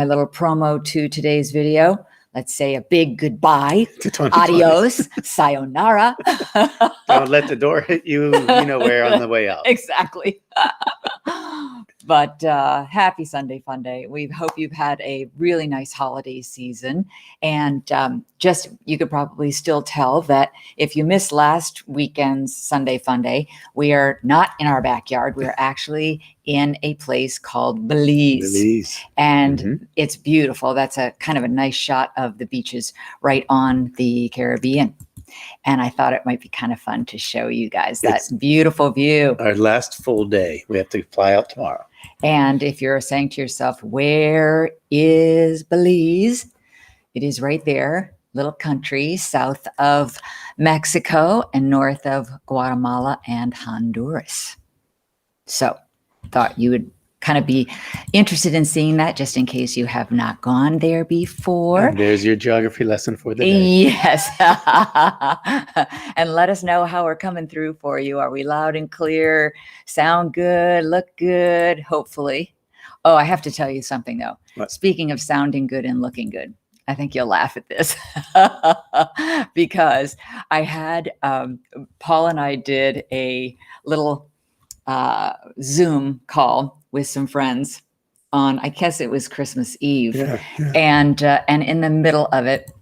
A little promo to today's video. Let's say a big goodbye. To 2020. Adios, sayonara. Don't let the door hit you, you know where, on the way out. Exactly. But happy Sunday Funday. We hope you've had a really nice holiday season. And just, you could probably still tell that if you missed last weekend's Sunday Funday, we are not in our backyard. We are actually in a place called Belize. And it's beautiful. That's a kind of a nice shot of the beaches right on the Caribbean. And I thought it might be kind of fun to show you guys that beautiful view. Our last full day. We have to fly out tomorrow. And if you're saying to yourself, where is Belize? It is right there, little country south of Mexico and north of Guatemala and Honduras. So thought you would kind of be interested in seeing that, just in case you have not gone there before. And there's your geography lesson for the day. Yes. And let us know how we're coming through for you. Are we loud and clear? Sound good? Look good? Hopefully. Oh, I have to tell you something, though. What? Speaking of sounding good and looking good, I think you'll laugh at this. Because I had Paul and I did a little Zoom call with some friends on, I guess it was Christmas Eve. Yeah. And in the middle of it,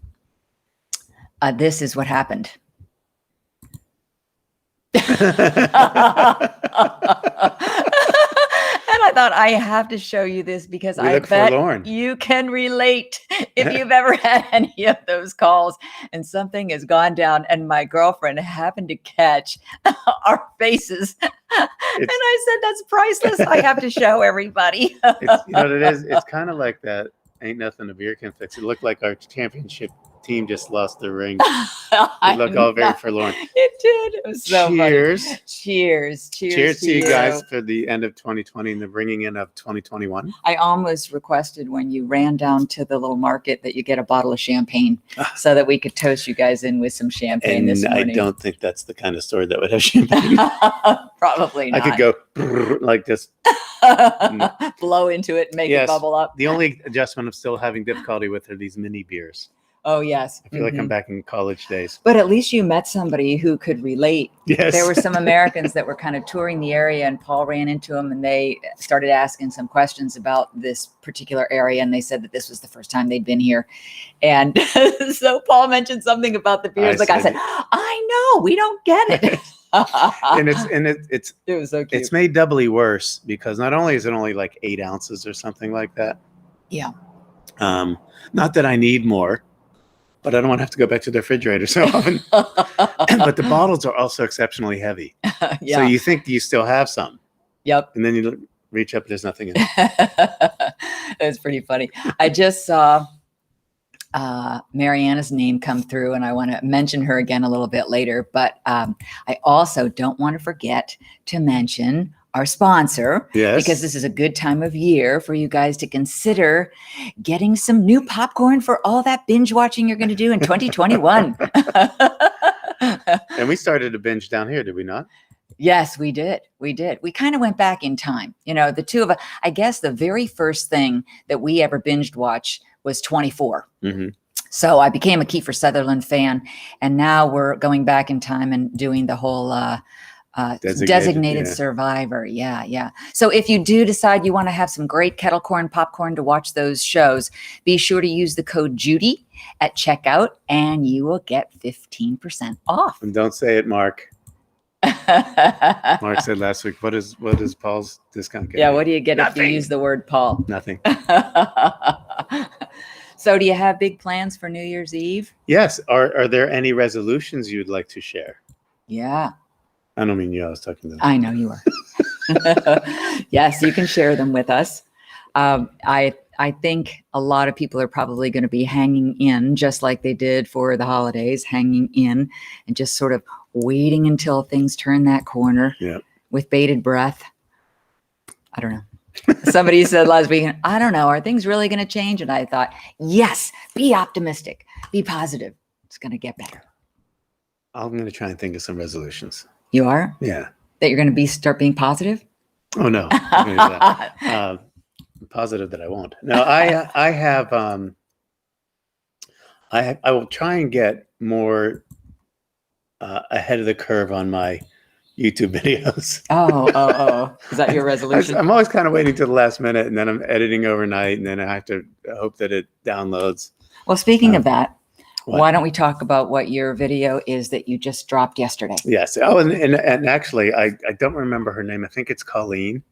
this is what happened. And I thought, I have to show you this because I bet forlorn. You can relate if you've ever had any of those calls and something has gone down and my girlfriend happened to catch our faces. And I said, that's priceless. I have to show everybody. You know what it is? It's kind of like that. Ain't nothing a beer can fix. It looked like our championship team just lost the ring. It looked all very forlorn. It did. It was so Cheers. funny. Cheers. Cheers to you guys for the end of 2020 and the bringing in of 2021. I almost requested when you ran down to the little market that you get a bottle of champagne so that we could toast you guys in with some champagne this morning. I don't think that's the kind of store that would have champagne. Probably not. I could go like this. Blow into it and make it bubble up. The only adjustment I'm still having difficulty with are these mini beers. Oh, yes. I feel like I'm back in college days. But at least you met somebody who could relate. Yes. There were some Americans that were kind of touring the area, and Paul ran into them, and they started asking some questions about this particular area, and they said that this was the first time they'd been here. And so Paul mentioned something about the beers. I said, I know, we don't get it. And it was so cute. It's made doubly worse because not only is it only like 8 ounces or something like that. Yeah. Not that I need more, but I don't want to have to go back to the refrigerator so often. But the bottles are also exceptionally heavy. Yeah. So you think you still have some. Yep. And then you reach up, there's nothing in it. It's pretty funny. I just saw Mariana's name come through, and I want to mention her again a little bit later. But I also don't want to forget to mention our sponsor, because this is a good time of year for you guys to consider getting some new popcorn for all that binge watching you're going to do in 2021. And we started a binge down here, did we not? Yes, we did. We did. We kind of went back in time. You know, the two of us, I guess the very first thing that we ever binged watch was 24. Mm-hmm. So I became a Kiefer Sutherland fan, and now we're going back in time and doing the whole designated survivor. Yeah. So if you do decide you want to have some great kettle corn popcorn to watch those shows, be sure to use the code Judy at checkout and you will get 15% off. And don't say it, Mark. Mark said last week, what is Paul's discount? Yeah, what do you get if you use the word Paul? Nothing. So do you have big plans for New Year's Eve? Yes. Are there any resolutions you'd like to share? Yeah. I don't mean you. I was talking to them. I know you are. Yes, you can share them with us. I think a lot of people are probably going to be hanging in, just like they did for the holidays, hanging in and just sort of waiting until things turn that corner with bated breath. I don't know. Somebody said last week, I don't know, are things really going to change? And I thought, yes, be optimistic, be positive. It's going to get better. I'm going to try and think of some resolutions. You are? Yeah. That you're going to start being positive? Oh, no. I'm positive that I won't. No, I have I will try and get more ahead of the curve on my YouTube videos. Oh. Is that your resolution? I'm always kind of waiting to the last minute, and then I'm editing overnight, and then I have to hope that it downloads. Well, speaking of that, what? why don't we talk about what your video is that you just dropped yesterday? Yes. Oh, and actually, I don't remember her name. I think it's Colleen.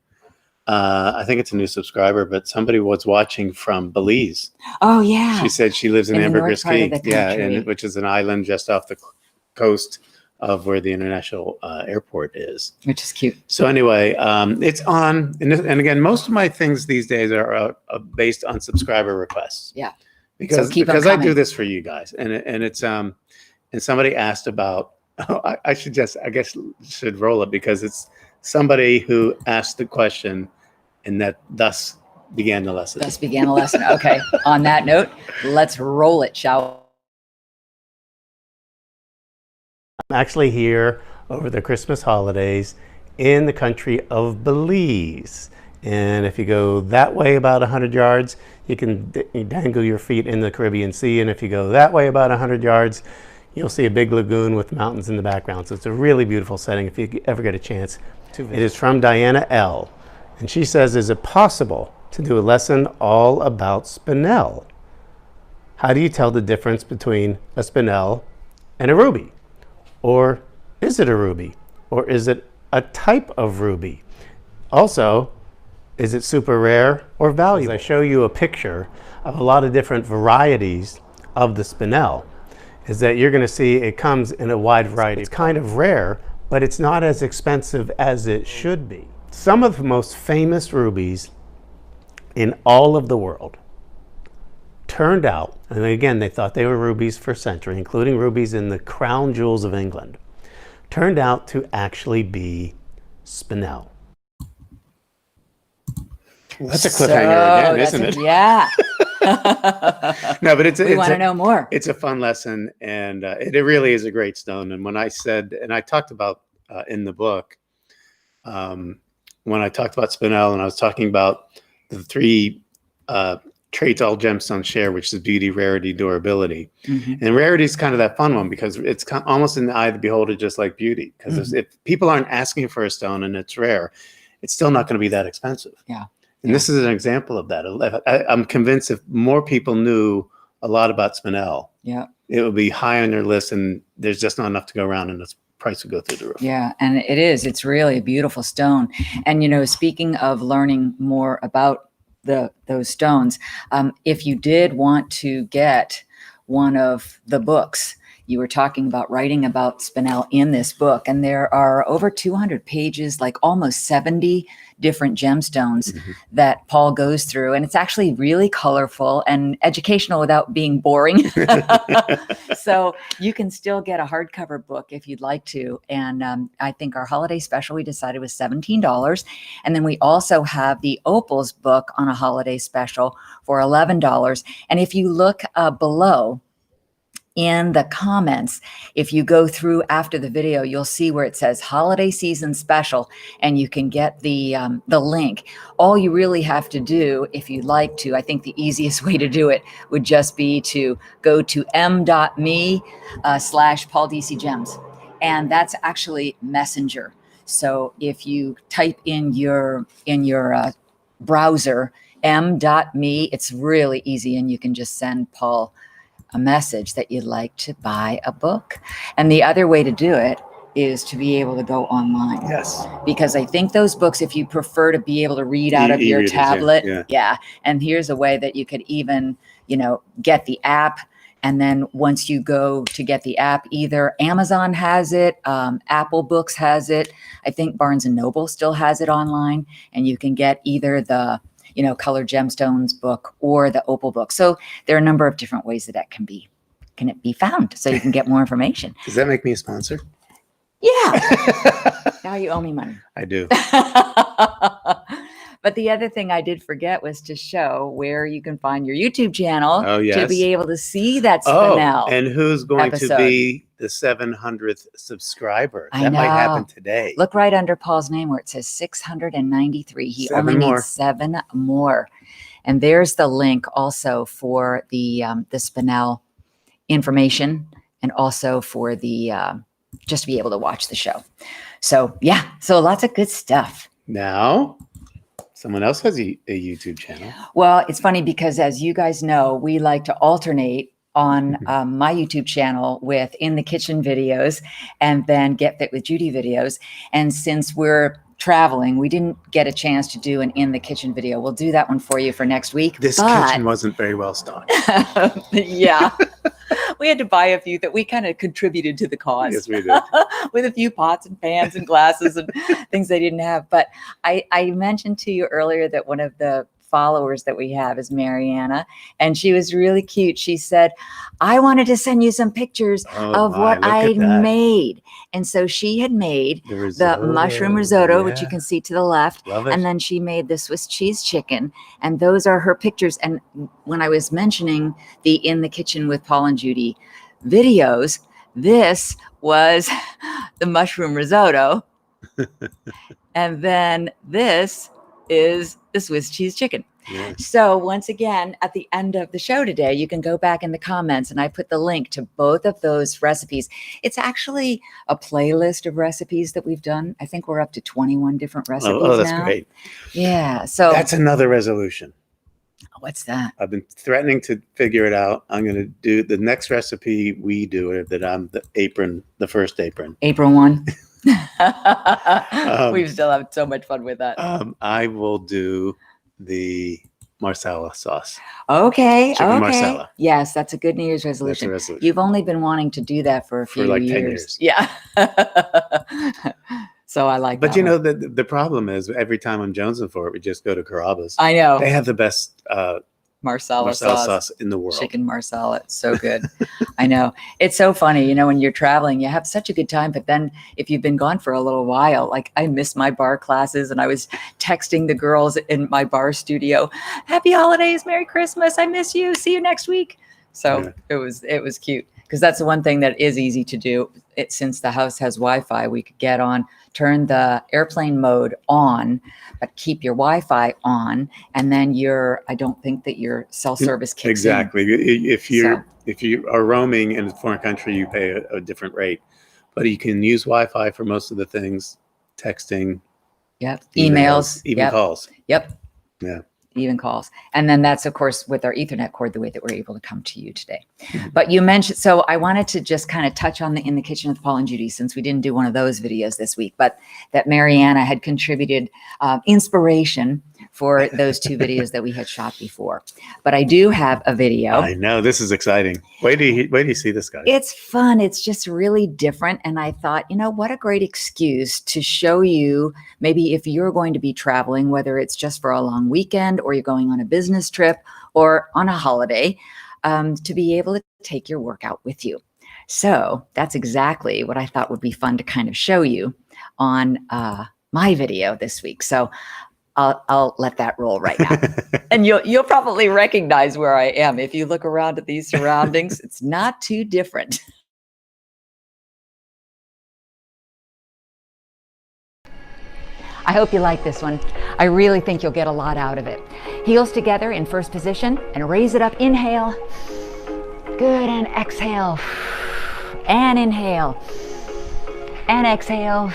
I think it's a new subscriber, but somebody was watching from Belize. Oh, yeah. She said she lives in the Ambergris north part of Key. the Yeah, country. which is an island just off the coast of where the international airport is. Which is cute. So anyway, it's on, and again, most of my things these days are based on subscriber requests. Yeah. Because keep 'em I do coming. this for you guys, and it's and somebody asked about. Oh, I guess should roll it because it's somebody who asked the question, and that thus began the lesson. Thus began the lesson. Okay. On that note, let's roll it, shall I'm actually here over the Christmas holidays in the country of Belize. And if you go that way about 100 yards, you can dangle your feet in the Caribbean Sea. And if you go that way about 100 yards, you'll see a big lagoon with mountains in the background. So it's a really beautiful setting if you ever get a chance to visit. It is from Diana L. And she says, is it possible to do a lesson all about Spinel? How do you tell the difference between a Spinel and a ruby? Or is it a ruby? Or is it a type of ruby? Also, is it super rare or valuable? As I show you a picture of a lot of different varieties of the Spinel, is that you're going to see it comes in a wide variety. It's kind of rare, but it's not as expensive as it should be. Some of the most famous rubies in all of the world turned out, and again, they thought they were rubies for a century, including rubies in the crown jewels of England, turned out to actually be Spinel. Well, that's a cliffhanger again, isn't it? Yeah. No, but we want to know more. It's a fun lesson, and it really is a great stone. And when I said, and I talked about in the book, when I talked about Spinel, and I was talking about the three traits all gemstones share, which is beauty, rarity, durability. Mm-hmm. And rarity is kind of that fun one because it's almost in the eye of the beholder, just like beauty. Because if people aren't asking for a stone and it's rare, it's still not going to be that expensive. Yeah. And this is an example of that. I'm convinced if more people knew a lot about Spinel, Yeah. it would be high on your list, and there's just not enough to go around, and its price would go through the roof. Yeah, and it is. It's really a beautiful stone. And, you know, speaking of learning more about those stones, if you did want to get one of the books, you were talking about writing about Spinel in this book, and there are over 200 pages, like almost 70 different gemstones that Paul goes through. And it's actually really colorful and educational without being boring. So you can still get a hardcover book if you'd like to. And I think our holiday special, we decided was $17. And then we also have the Opals book on a holiday special for $11. And if you look below, in the comments, if you go through after the video, you'll see where it says holiday season special, and you can get the link. All you really have to do, if you'd like to, I think the easiest way to do it would just be to go to m.me/PaulDCGems, and that's actually Messenger. So if you type in your browser m.me, it's really easy, and you can just send Paul a message that you'd like to buy a book. And the other way to do it is to be able to go online. Yes. Because I think those books, if you prefer to be able to read out of your E-readers, tablet, yeah. And here's a way that you could even, get the app. And then once you go to get the app, either Amazon has it, Apple Books has it. I think Barnes and Noble still has it online, and you can get either the Colored Gemstones book or the Opal book. So there are a number of different ways that can be found, so you can get more information. Does that make me a sponsor? Yeah. Now you owe me money. I do. But the other thing I did forget was to show where you can find your YouTube channel Oh, yes. to be able to see that Oh, Spinel. and who's going episode. to be the 700th subscriber? I That might happen know. today. Look right under Paul's name where it says 693. He 7 only more. needs 7 more. And there's the link also for the Spinel information, and also for the just to be able to watch the show. So yeah, so lots of good stuff. Now, someone else has a YouTube channel. Well, it's funny because, as you guys know, we like to alternate on my YouTube channel with In the Kitchen videos and then Get Fit with Judy videos. And since we're traveling, we didn't get a chance to do an In the Kitchen video. We'll do that one for you for next week. This kitchen wasn't very well stocked. Yeah. We had to buy a few that we kind of contributed to the cause. Yes, we did. With a few pots and pans and glasses and things they didn't have. But I mentioned to you earlier that one of the followers that we have is Mariana, and she was really cute. She said, I wanted to send you some pictures of what I made. And so she had made the mushroom risotto, which you can see to the left. Love it. And then she made the Swiss cheese chicken. And those are her pictures. And when I was mentioning the In the Kitchen with Paul and Judy videos, this was the mushroom risotto. And then this is the Swiss cheese chicken. Yeah. So once again, at the end of the show today, you can go back in the comments and I put the link to both of those recipes. It's actually a playlist of recipes that we've done. I think we're up to 21 different recipes now. Oh, that's great. Yeah. So that's another resolution. What's that? I've been threatening to figure it out. I'm going to do the next recipe we do that I'm the first apron. April 1. We still have so much fun with that. I will do the marsala sauce. Okay. Chicken marsala. Yes, that's a good New Year's That's resolution. a resolution. You've only been wanting to do that for a few like years. 10 years. Yeah. So I like that. But you know, the problem is every time I'm jonesing for it, we just go to Carrabba's. I know. They have the best Marsala sauce in the world. Chicken marsala. It's so good. I know. It's so funny. You know, when you're traveling, you have such a good time. But then if you've been gone for a little while, like I missed my bar classes and I was texting the girls in my bar studio, happy holidays, Merry Christmas. I miss you. See you next week. So yeah. It was cute. Because that's the one thing that is easy to do. Since the house has Wi-Fi, we could get on, turn the airplane mode on, but keep your Wi-Fi on, and then I don't think that your cell service kicks exactly. in. If you are roaming in a foreign country, you pay a different rate, but you can use Wi-Fi for most of the things, texting, emails, even calls. Yep. Yeah. Even calls. And then that's, of course, with our Ethernet cord, the way that we're able to come to you today. But you mentioned, so I wanted to just kind of touch on the In the Kitchen with Paul and Judy, since we didn't do one of those videos this week, but that Mariana had contributed inspiration for those 2 videos that we had shot before. But I do have a video. I know, this is exciting. Wait till you see this, guy. It's fun. It's just really different. And I thought, you know, what a great excuse to show you, maybe if you're going to be traveling, whether it's just for a long weekend or you're going on a business trip or on a holiday, to be able to take your workout with you. So that's exactly what I thought would be fun to kind of show you on my video this week. So I'll let that roll right now. And you'll probably recognize where I am. If you look around at these surroundings, it's not too different. I hope you like this one. I really think you'll get a lot out of it. Heels together in first position and raise it up. Inhale. Good, and exhale. And inhale. And exhale.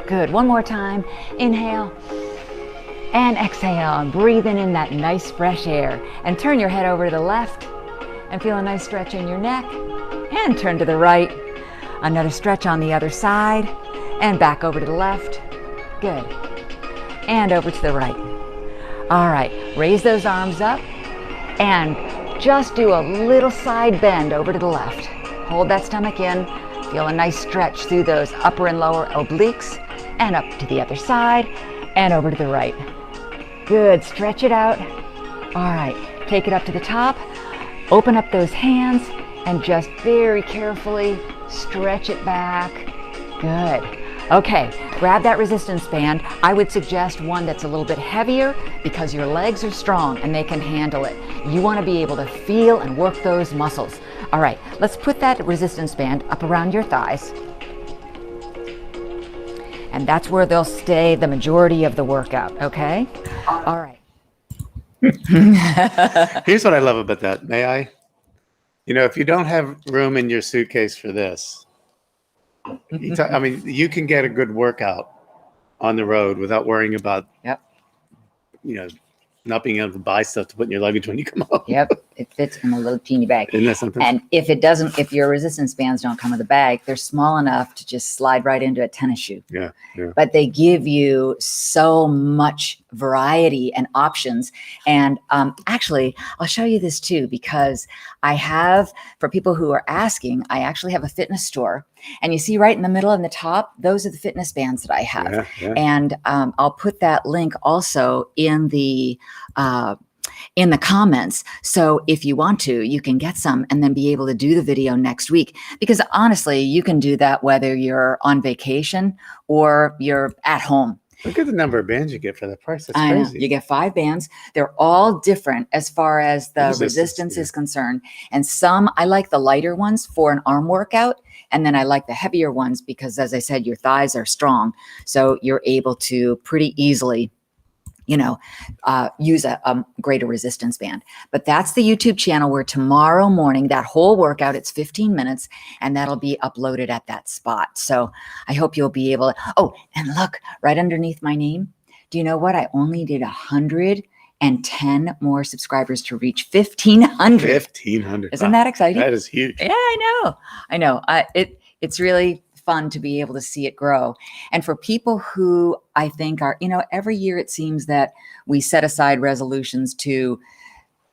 Good, one more time. Inhale. And exhale, and breathing in that nice fresh air. And turn your head over to the left and feel a nice stretch in your neck. And turn to the right. Another stretch on the other side. And back over to the left. Good. And over to the right. All right, raise those arms up and just do a little side bend over to the left. Hold that stomach in. Feel a nice stretch through those upper and lower obliques. And up to the other side and over to the right. Good, stretch it out. All right, take it up to the top. Open up those hands and just very carefully stretch it back. Good. Okay, grab that resistance band. I would suggest one that's a little bit heavier because your legs are strong and they can handle it. You want to be able to feel and work those muscles. All right, let's put that resistance band up around your thighs. And that's where they'll stay the majority of the workout, okay? All right. Here's what I love about that. May I? You know, if you don't have room in your suitcase for this, I mean, you can get a good workout on the road without worrying about, Yep. you know, not being able to buy stuff to put in your luggage when you come home. Yep, it fits in a little teeny bag. Isn't that something? And if it doesn't, if your resistance bands don't come with a bag, they're small enough to just slide right into a tennis shoe. Yeah, yeah. But they give you so much variety and options. And actually, I'll show you this too, because I have, for people who are asking, I actually have a fitness store. And you see right in the middle and the top, those are the fitness bands that I have. Yeah, yeah. And I'll put that link also in the comments. So if you want to, you can get some and then be able to do the video next week. Because honestly, you can do that whether you're on vacation or you're at home. Look at the number of bands you get for that price. That's I know. crazy. You get 5 bands. They're all different as far as the Resistance, resistance yeah. is concerned. And some, I like the lighter ones for an arm workout. And then I like the heavier ones because, as I said, your thighs are strong. So you're able to pretty easily, use a greater resistance band. But that's the YouTube channel where tomorrow morning, that whole workout, it's 15 minutes, and that'll be uploaded at that spot. So I hope you'll be able to, oh, and look, right underneath my name, do you know what? I only did 110 more subscribers to reach 1,500. 1,500. Isn't that exciting? That is huge. Yeah, I know. It's really fun to be able to see it grow. And for people who I think are, every year it seems that we set aside resolutions to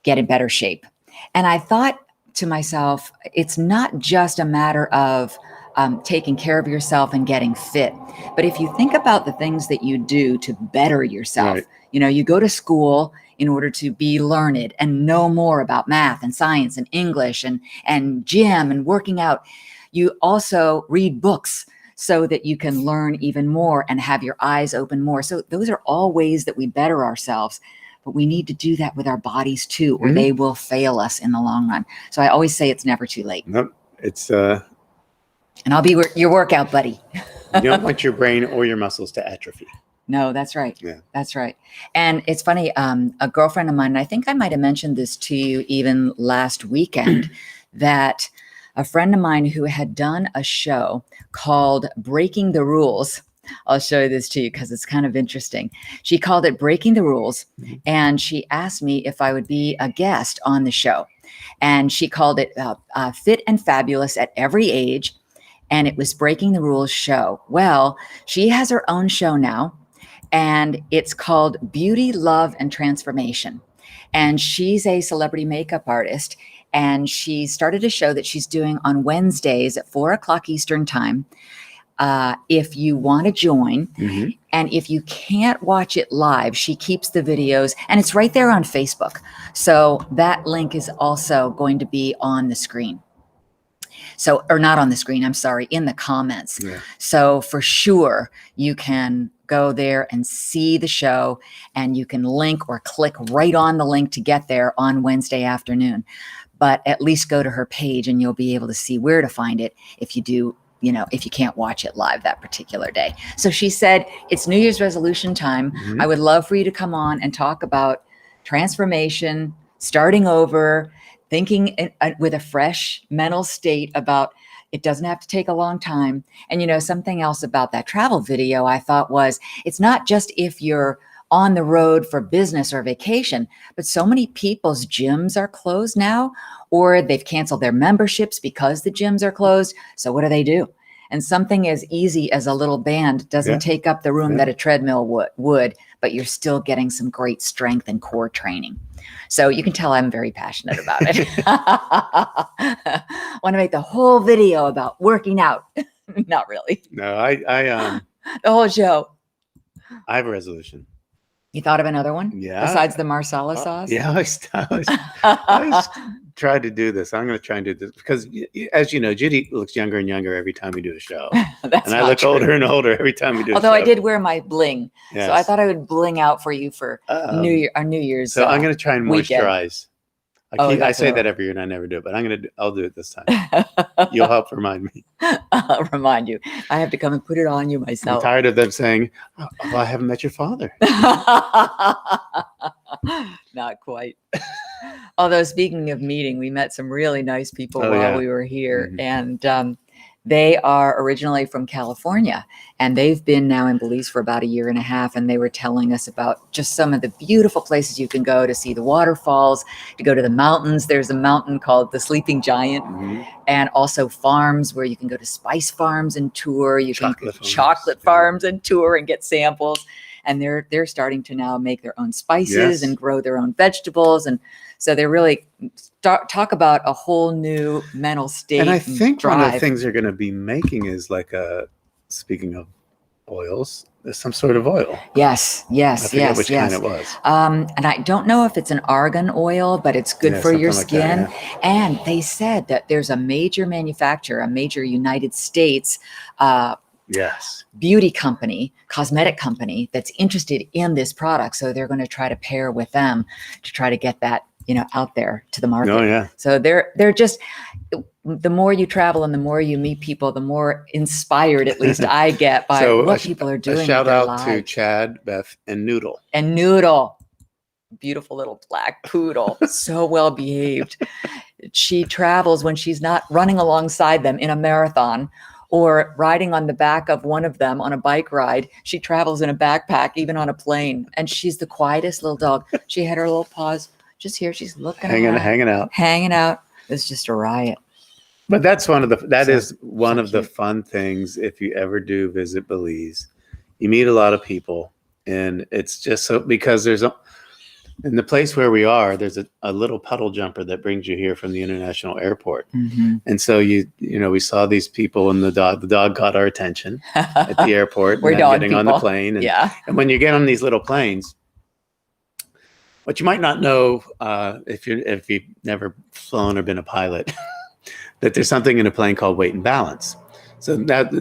get in better shape. And I thought to myself, it's not just a matter of taking care of yourself and getting fit. But if you think about the things that you do to better yourself, Right. You go to school in order to be learned and know more about math and science and English and gym and working out. You also read books so that you can learn even more and have your eyes open more. So those are all ways that we better ourselves. But we need to do that with our bodies too, or they will fail us in the long run. So I always say it's never too late. Nope. It's And I'll be your workout buddy. you don't want your brain or your muscles to atrophy. No, that's right. Yeah. That's right. And it's funny, a girlfriend of mine, and I think I might have mentioned this to you even last weekend, that a friend of mine who had done a show called Breaking the Rules. I'll show you this to you because it's kind of interesting. She called it Breaking the Rules. And she asked me if I would be a guest on the show. And she called it Fit and Fabulous at Every Age. And it was Breaking the Rules show. Well, she has her own show now. And it's called Beauty, Love, and Transformation. And she's a celebrity makeup artist. And she started a show that she's doing on Wednesdays at 4:00 Eastern time. If you want to join, and if you can't watch it live, she keeps the videos, and it's right there on Facebook. So that link is also going to be on the screen. So, or not on the screen, I'm sorry, in the comments. Yeah. So for sure, you can go there and see the show, and you can link or click right on the link to get there on Wednesday afternoon. But at least go to her page and you'll be able to see where to find it if you do, if you can't watch it live that particular day. So she said, it's New Year's resolution time. I would love for you to come on and talk about transformation, starting over, thinking with a fresh mental state about it doesn't have to take a long time. And something else about that travel video I thought was, it's not just if you're on the road for business or vacation, but so many people's gyms are closed now, or they've canceled their memberships because the gyms are closed. So what do? And something as easy as a little band doesn't take up the room that a treadmill would, but you're still getting some great strength and core training. So you can tell I'm very passionate about it. Want to make the whole video about working out. Not really. No, I The whole show. I have a resolution. You thought of another one? Yeah. Besides the marsala sauce? Yeah, I was try to do this. I'm going to try and do this because, as you know, Judy looks younger and younger every time we do a show. That's And I not look true. older and older every time we do Although a show. I did wear my bling, so I Yes. thought I would bling out for you for Um, New Year's. So I'm going to try and weekend. moisturize. I that's say another- that every year and I never do it, but I'll do it this time. You'll help remind me. I'll remind you. I have to come and put it on you I'm myself. tired of them saying, "Oh, I haven't met your father." Not quite. Although speaking of meeting, we met some really nice people Oh, while yeah. we were here, Mhm. and they are originally from California, and they've been now in Belize for about a year and a half. And they were telling us about just some of the beautiful places you can go to see the waterfalls, to go to the mountains. There's a mountain called the Sleeping Giant, Mhm. and also farms where you can go to spice farms and tour. You can Chocolate farms, chocolate yeah. farms and tour and get samples. And they're starting to now make their own spices Yes. and grow their own vegetables, and so they really talk about a whole new mental state. And I think one of the drive. things they're going to be making is speaking of oils, there's some sort of oil. Yes, I yes, forget yes, which yes. kind it was. And I don't know if it's an argan oil, but it's good Yeah, for your something like skin. that, And they said that there's a major manufacturer, a major United States Yes. beauty company, cosmetic company that's interested in this product. So they're going to try to pair with them to try to get that, out there to the market. Oh, yeah. So they're just, the more you travel and the more you meet people, the more inspired, at least I get by So what people are doing. A shout with their out to lives. Chad, Beth, and Noodle. And Noodle, beautiful little black poodle, so well behaved. She travels when she's not running alongside them in a marathon or riding on the back of one of them on a bike ride. She travels in a backpack, even on a plane. And she's the quietest little dog. She had her little paws just here. She's looking Hanging out. hanging out. It's just a riot. But that's one of the cute. fun things if you ever do visit Belize. You meet a lot of people, and it's just so because in the place where we are, there's a little puddle jumper that brings you here from the international airport. Mm-hmm. And so we saw these people, and the dog caught our attention at the airport. We're and dog getting on the people. plane. And, Yeah. and when you get on these little planes, what you might not know if you've never flown or been a pilot, that there's something in a plane called weight and balance. So that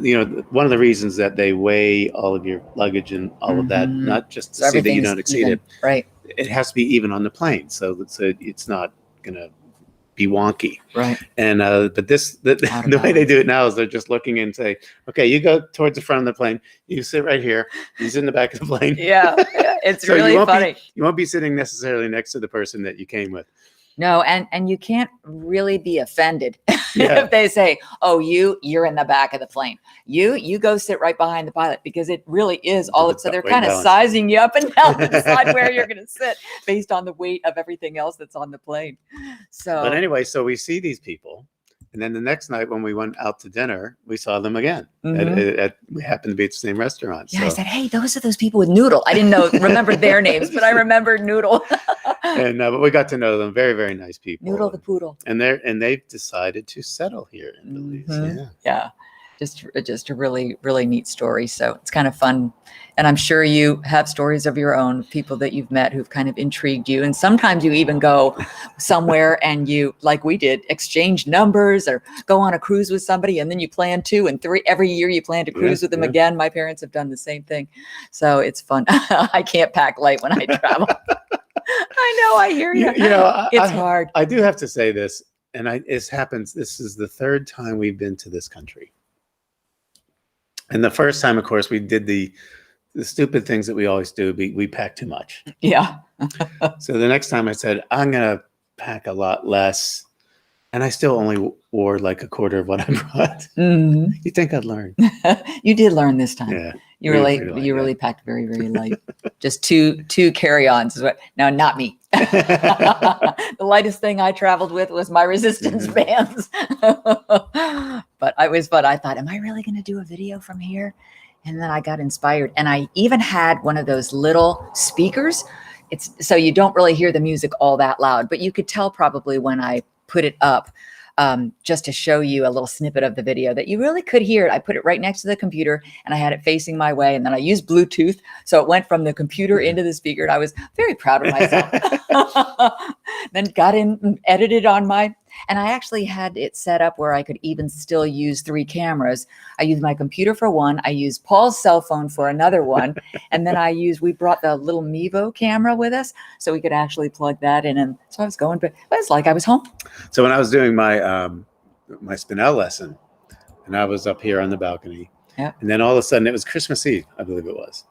one of the reasons that they weigh all of your luggage and all of that, Mhm. not just to So see that you everything's don't exceed even, it, right? it has to be even on the plane, so it's not gonna be wonky. Right. And but the way they do it now is they're just looking and say, okay, you go towards the front of the plane, you sit right here, he's in the back of the plane. Yeah, it's So really funny. You won't be sitting necessarily next to the person that you came with. No, and you can't really be offended Yeah. if they say, "Oh, you're in the back of the plane. You go sit right behind the pilot," because it really is all. The So they're weight kind of balance. sizing you up and down to decide where you're going to sit based on the weight of everything else that's on the plane. So, But anyway, so we see these people, and then the next night when we went out to dinner, we saw them again. Mhm. We happened to be at the same restaurant. yeah, so. I said, "Hey, those are those people with Noodle." I didn't remember their names, but I remembered Noodle. And but we got to know them. Very, very nice people. Noodle the poodle. And they've decided to settle here in Belize. Mhm. Yeah. Yeah, just a really, really neat story. So it's kind of fun. And I'm sure you have stories of your own, people that you've met who've kind of intrigued you. And sometimes you even go somewhere and you, like we did, exchange numbers or go on a cruise with somebody. And then you plan 2 and 3 every year you plan to cruise with them yeah. again. My parents have done the same thing. So it's fun. I can't pack light when I travel. I know, I hear you. It's hard. I do have to say this, and this happens. This is the 3rd time we've been to this country. And the first time, of course, we did the stupid things that we always do. We packed too much. Yeah. So the next time I said, I'm going to pack a lot less. And I still only wore like a quarter of what I brought. Mhm. You think I'd learn? You did learn this time. Yeah. You we were really, pretty light, you yeah. really packed very, very light. Just two carry-ons is what. No, not me. The lightest thing I traveled with was my resistance Mhm. bands. But it was fun. I thought, am I really going to do a video from here? And then I got inspired, and I even had one of those little speakers. It's so you don't really hear the music all that loud, but you could tell probably when I put it up. just to show you a little snippet of the video that you really could hear it. I put it right next to the computer and I had it facing my way, and then I used Bluetooth. So it went from the computer into the speaker, and I was very proud of myself. Then got in and edited on and I actually had it set up where I could even still use 3 cameras. I used my computer for one, I used Paul's cell phone for another one, and then we brought the little Mevo camera with us so we could actually plug that in. And so I was going, but it was like I was home. So when I was doing my my Spinel lesson, and I was up here on the balcony, yeah. And then all of a sudden it was Christmas Eve, I believe it was,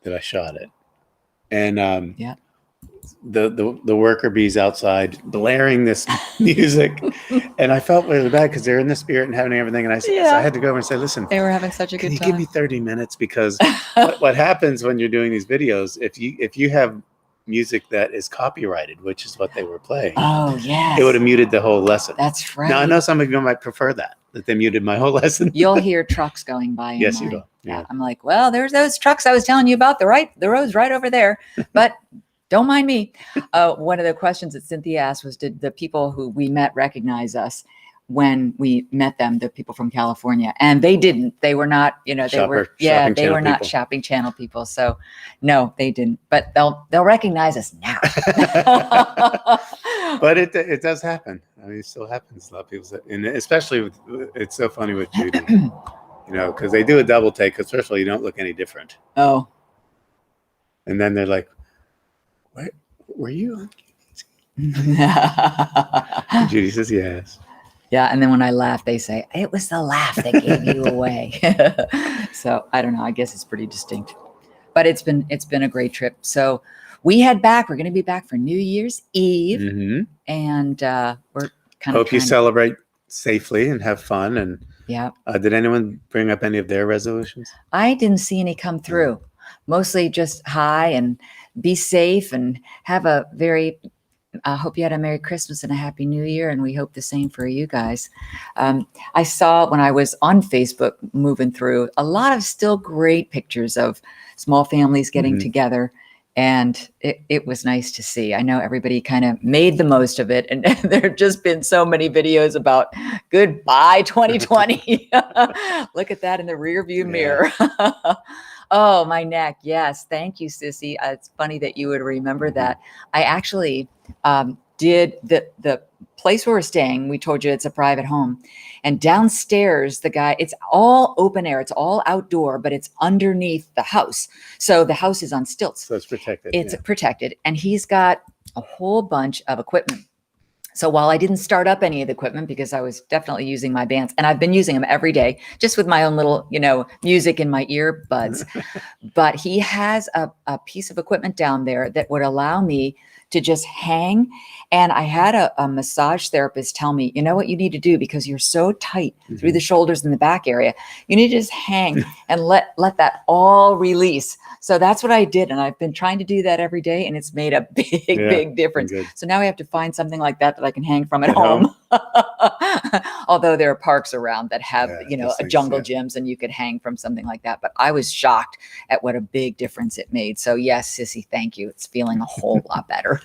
that I shot it, and yeah. The worker bees outside blaring this music, and I felt really bad because they're in the spirit and having everything, and so I had to go over and say, listen, They were having such a good can you time. give me 30 minutes? Because what happens when you're doing these videos, if you have music that is copyrighted, which is what they were playing, Oh, yes. it would have muted the whole lesson. That's right. Now I know some of you might prefer that they muted my whole lesson. You'll hear trucks going by. Yes, you will. Yeah. I'm like, well, there's those trucks I was telling you about. The road's right over there, but don't mind me. One of the questions that Cynthia asked was, did the people who we met recognize us when we met them, the people from California? And they didn't. They were not, they were not shopping channel people. So no, they didn't. But they'll recognize us now. But it does happen. I mean, it still happens. A lot of people say, and especially it's so funny with Judy, because they do a double take. Because first of all, you don't look any different. Oh. And then they're like, "What? Were you on?" Judy says yes. Yeah, and then when I laugh, they say, it was the laugh that gave you away. So I don't know. I guess it's pretty distinct. But it's been a great trip. So we head back. We're going to be back for New Year's Eve. Mm-hmm. And we're kind of hope you celebrate safely and have fun. And yeah. Did anyone bring up any of their resolutions? I didn't see any come through. Mostly just hi and be safe and have a very... I hope you had a Merry Christmas and a Happy New Year, and we hope the same for you guys. I saw when I was on Facebook moving through a lot of still great pictures of small families getting together, and it was nice to see. I know everybody kind of made the most of it, and there have just been so many videos about goodbye 2020. Look at that in the rear view mirror. Oh, my neck. Yes. Thank you, Sissy. It's funny that you would remember that. I actually did the place where we're staying. We told you it's a private home, and downstairs, it's all open air. It's all outdoor, but it's underneath the house. So the house is on stilts. So it's protected. It's protected. And he's got a whole bunch of equipment. So while I didn't start up any of the equipment because I was definitely using my bands, and I've been using them every day, just with my own little, music in my earbuds, but he has a piece of equipment down there that would allow me to just hang. And I had a massage therapist tell me, you know what you need to do, because you're so tight through the shoulders and the back area, you need to just hang and let that all release. So that's what I did. And I've been trying to do that every day, and it's made a big difference. Good. So now I have to find something like that I can hang from at home. Although there are parks around that have, a jungle gyms, and you could hang from something like that. But I was shocked at what a big difference it made. So yes, Sissy, thank you. It's feeling a whole lot better.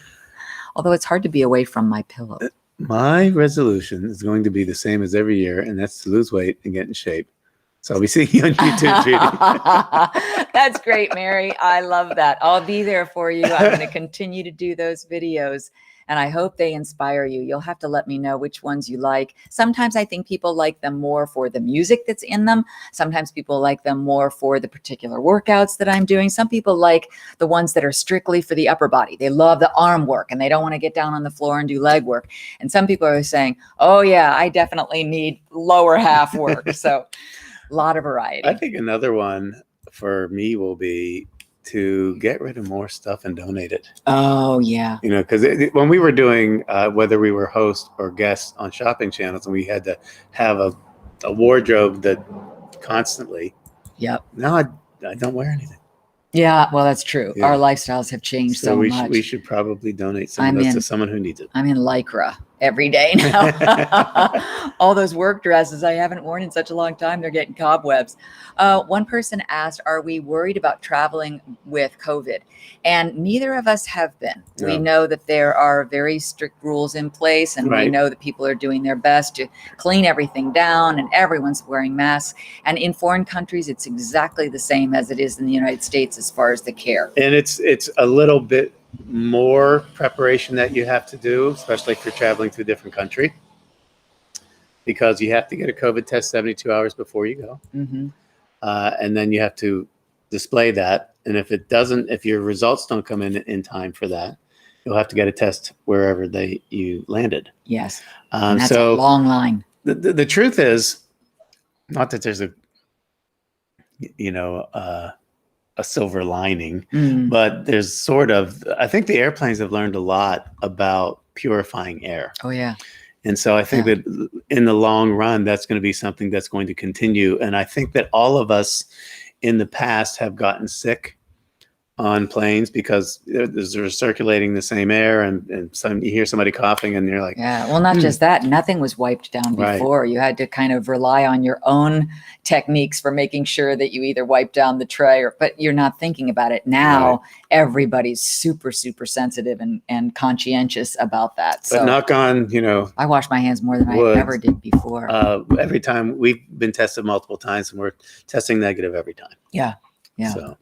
Although it's hard to be away from my pillow. My resolution is going to be the same as every year, and that's to lose weight and get in shape. So I'll be seeing you on YouTube, Judy. That's great, Mary. I love that. I'll be there for you. I'm going to continue to do those videos, and I hope they inspire you. You'll have to let me know which ones you like. Sometimes I think people like them more for the music that's in them. Sometimes people like them more for the particular workouts that I'm doing. Some people like the ones that are strictly for the upper body. They love the arm work, and they don't want to get down on the floor and do leg work. And some people are saying, oh yeah, I definitely need lower half work. So a lot of variety. I think another one for me will be to get rid of more stuff and donate it. Oh yeah. Because when we were doing, whether we were host or guests on shopping channels, and we had to have a wardrobe that constantly. Yep. Now I don't wear anything. Yeah, well, that's true. Yeah. Our lifestyles have changed so much. We should probably donate some of those to someone who needs it. I'm in Lycra, every day now. All those work dresses I haven't worn in such a long time, they're getting cobwebs. One person asked, are we worried about traveling with COVID? And neither of us have been. No. We know that there are very strict rules in place, and we Right. know that people are doing their best to clean everything down, and everyone's wearing masks. And in foreign countries, it's exactly the same as it is in the United States as far as the care. And it's a little bit more preparation that you have to do, especially if you're traveling to a different country, because you have to get a COVID test 72 hours before you go. Mm-hmm. And then you have to display that. And if your results don't come in time for that, you'll have to get a test wherever you landed. Yes. And that's a So long line. the truth is, not that there's a silver lining, but there's sort of, I think the airplanes have learned a lot about purifying air. Oh, yeah. And so I think that in the long run, that's going to be something that's going to continue. And I think that all of us in the past have gotten sick on planes because they're circulating the same air, and you hear somebody coughing and you're like, yeah, well, not just that, nothing was wiped down before. Right. You had to kind of rely on your own techniques for making sure that you either wipe down the tray but you're not thinking about it. Now, everybody's super, super sensitive and conscientious about that. So but knock on, I wash my hands more than I ever did before. Every time we've been tested multiple times, and we're testing negative every time. Yeah. Yeah. So.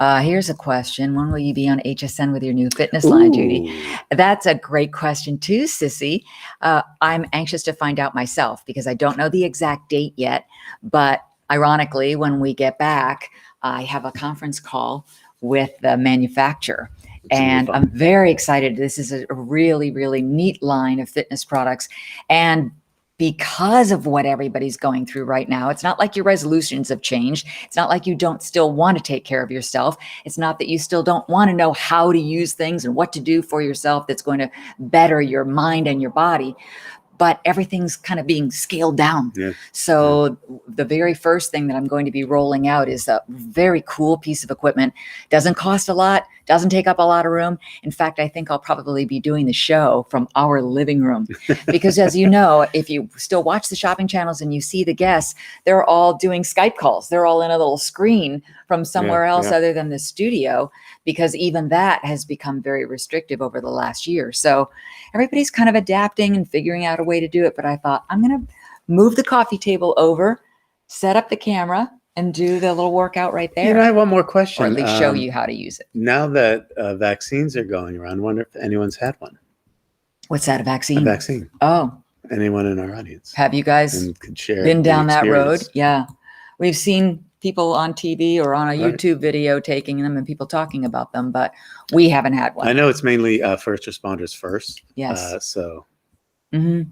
Here's a question. When will you be on HSN with your new fitness line, Judy? That's a great question too, Sissy. I'm anxious to find out myself because I don't know the exact date yet. But ironically, when we get back, I have a conference call with the manufacturer. And I'm very excited. This is a really, really neat line of fitness products. And because of what everybody's going through right now, it's not like your resolutions have changed. It's not like you don't still want to take care of yourself. It's not that you still don't want to know how to use things and what to do for yourself that's going to better your mind and your body. But everything's kind of being scaled down. Yeah. So the very first thing that I'm going to be rolling out is a very cool piece of equipment. Doesn't cost a lot, doesn't take up a lot of room. In fact, I think I'll probably be doing the show from our living room. Because as you know, if you still watch the shopping channels and you see the guests, they're all doing Skype calls. They're all in a little screen from somewhere else other than the studio, because even that has become very restrictive over the last year. So everybody's kind of adapting and figuring out a way to do it. But I thought, I'm going to move the coffee table over, set up the camera, and do the little workout right there. I have one more question. Or at least show you how to use it. Now that vaccines are going around, I wonder if anyone's had one. What's that, a vaccine? A vaccine. Oh. Anyone in our audience. Have you guys been down that road? Yeah. We've seen people on TV or on a YouTube video taking them and people talking about them, but we haven't had one. I know it's mainly first responders first. Yes. Mm-hmm.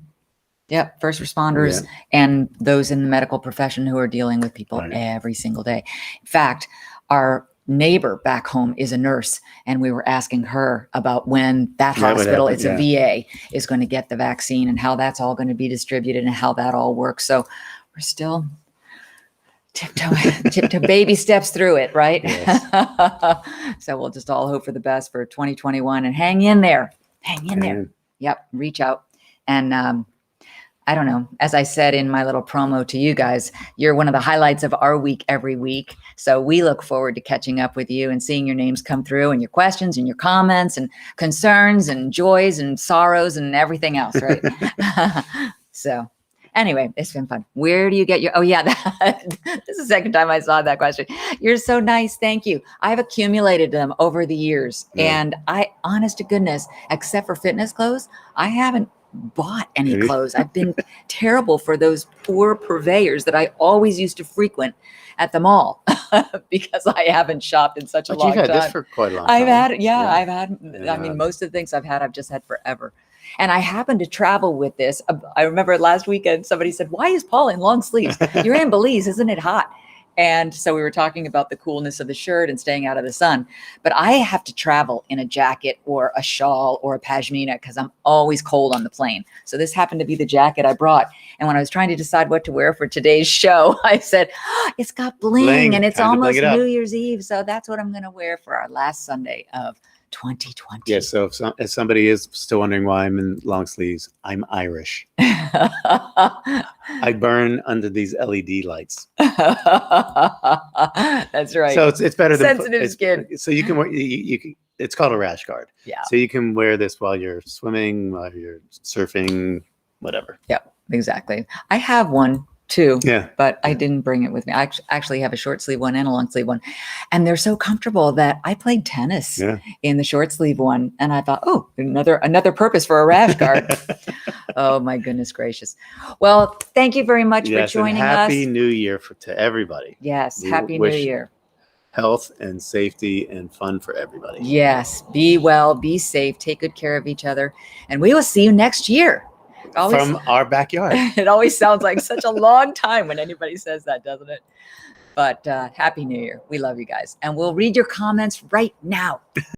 Yep. First responders and those in the medical profession who are dealing with people every single day. In fact, our neighbor back home is a nurse, and we were asking her about when that hospital, it's a VA, is going to get the vaccine and how that's all going to be distributed and how that all works. So we're still tiptoe baby steps through it, right? Yes. So we'll just all hope for the best for 2021 and hang in there. Yep. Reach out. And I don't know, as I said in my little promo to you guys, you're one of the highlights of our week every week. So we look forward to catching up with you and seeing your names come through and your questions and your comments and concerns and joys and sorrows and everything else, right? So anyway, it's been fun. Where do you get your, this is the second time I saw that question. You're so nice. Thank you. I've accumulated them over the years. And I, honest to goodness, except for fitness clothes, I haven't bought any clothes. I've been terrible for those poor purveyors that I always used to frequent at the mall because I haven't shopped in such a long time. You've had this for quite a long time. I've had, I mean, most of the things I've just had forever. And I happened to travel with this. I remember last weekend, somebody said, why is Paul in long sleeves? You're in Belize, isn't it hot? And so we were talking about the coolness of the shirt and staying out of the sun. But I have to travel in a jacket or a shawl or a pashmina because I'm always cold on the plane. So this happened to be the jacket I brought. And when I was trying to decide what to wear for today's show, I said, it's got bling and it's almost New Year's Eve. So that's what I'm going to wear for our last Sunday of 2020. Yeah. So if somebody is still wondering why I'm in long sleeves, I'm Irish. I burn under these LED lights. That's right. So it's better than Sensitive skin. So you can wear you can. It's called a rash guard. Yeah. So you can wear this while you're swimming, while you're surfing, whatever. Yep, exactly. I have one too. Yeah. But I didn't bring it with me. I actually have a short sleeve one and a long sleeve one. And they're so comfortable that I played tennis in the short sleeve one. And I thought, oh, another purpose for a rash guard. Oh my goodness gracious. Well, thank you very much for joining and happy us. New Year to everybody. Yes, We happy New wish Year. Health and safety and fun for everybody. Yes, be well, be safe, take good care of each other. And we will see you next year. From our backyard. It always sounds like such a long time when anybody says that, doesn't it? But Happy New Year. We love you guys. And we'll read your comments right now.